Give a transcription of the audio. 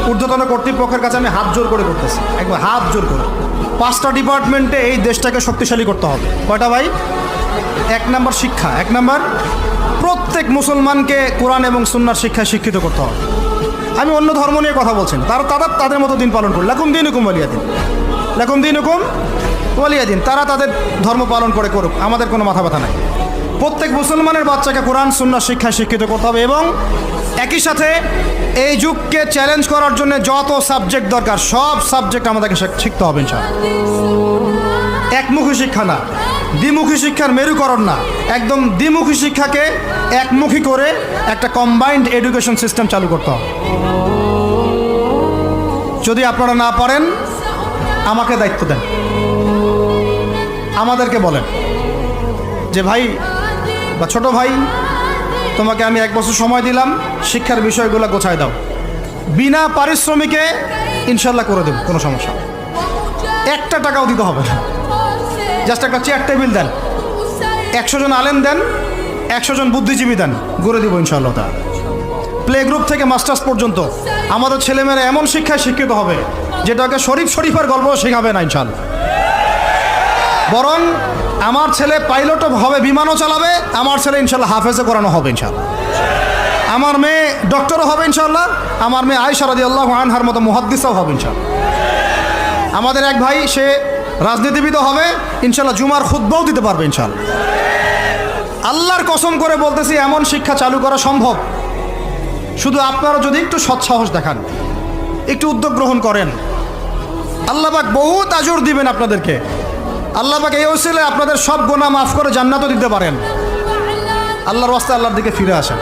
ঊর্ধ্বতন কর্তৃপক্ষের কাছে আমি হাত জোর করে করতেছি, একবার হাত জোর করে। 5টা ডিপার্টমেন্টে এই দেশটাকে শক্তিশালী করতে হবে। কয়টা ভাই? 1 নম্বর শিক্ষা। 1 নম্বর, প্রত্যেক মুসলমানকে কোরআন এবং সুন্নাহর শিক্ষায় শিক্ষিত করতে হবে। আমি অন্য ধর্ম নিয়ে কথা বলছেন, তাদের মতো দিন পালন করি। লাকুম দীনুকুম ওয়ালিয়া দিন, লাকুম দীনুকুম ওয়ালিয়া দিন। তারা তাদের ধর্ম পালন করে করুক, আমাদের কোনো মাথা ব্যথা নাই। প্রত্যেক মুসলমানের বাচ্চাকে কোরআন সুন্নাহর শিক্ষায় শিক্ষিত করতে হবে এবং একই সাথে এই যুগকে চ্যালেঞ্জ করার জন্য যত সাবজেক্ট দরকার সব সাবজেক্ট আমাদেরকে শিখতে হবে ইনশাআল্লাহ। একমুখী শিক্ষা না, দ্বিমুখী শিক্ষার মেরুকরণ না, একদম দ্বিমুখী শিক্ষাকে একমুখী করে একটা কম্বাইন্ড এডুকেশন সিস্টেম চালু করতে হবে। যদি আপনারা না পারেন আমাকে দায়িত্ব দেন, আমাদেরকে বলেন যে ভাই বা ছোট ভাই, তোমাকে আমি 1 বছর সময় দিলাম, শিক্ষার বিষয়গুলো গোছায় দাও। বিনা পারিশ্রমিকে ইনশাল্লাহ করে দেব, কোনো সমস্যা। 1 টাকাও দিতে হবে না, জাস্ট একটা চেয়ার টেবিল দেন, 100 জন আলেম দেন, 100 জন বুদ্ধিজীবী দেন, গড়ে দিব ইনশাআল্লাহ। তা প্লে গ্রুপ থেকে মাস্টার্স পর্যন্ত আমাদের ছেলেমেয়েরা এমন শিক্ষায় শিক্ষিত হবে যেটাকে শরীফের গল্প শেখাবে না ইনশাআল্লাহ। বরং আমার ছেলে পাইলটও হবে, বিমানও চালাবে, আমার ছেলে ইনশাআল্লাহ হাফেজে করানো হবে ইনশাআল্লাহ। আমার মেয়ে ডক্টরও হবে ইনশাআল্লাহ, আমার মেয়ে আয়েশা রাদিয়াল্লাহু আনহার মতো মুহাদ্দিসও হবে ইনশাআল্লাহ। আমাদের এক ভাই সে রাজনীতিবিদও হবে ইনশাআল্লাহ, জুমার খুতবাও দিতে পারবে ইনশাআল্লাহ। আল্লাহর কসম করে বলতেছি, এমন শিক্ষা চালু করা সম্ভব। শুধু আপনারা যদি একটু সৎসাহস দেখান, একটু উদ্যোগ গ্রহণ করেন, আল্লাহ পাক বহুত আজর দিবেন আপনাদেরকে। আল্লাহ পাক এই ওসিলায় আপনাদের সব গুনাহ মাফ করে জান্নাতও দিতে পারেন। আল্লাহর ওয়াস্তে আল্লাহর দিকে ফিরে আসেন।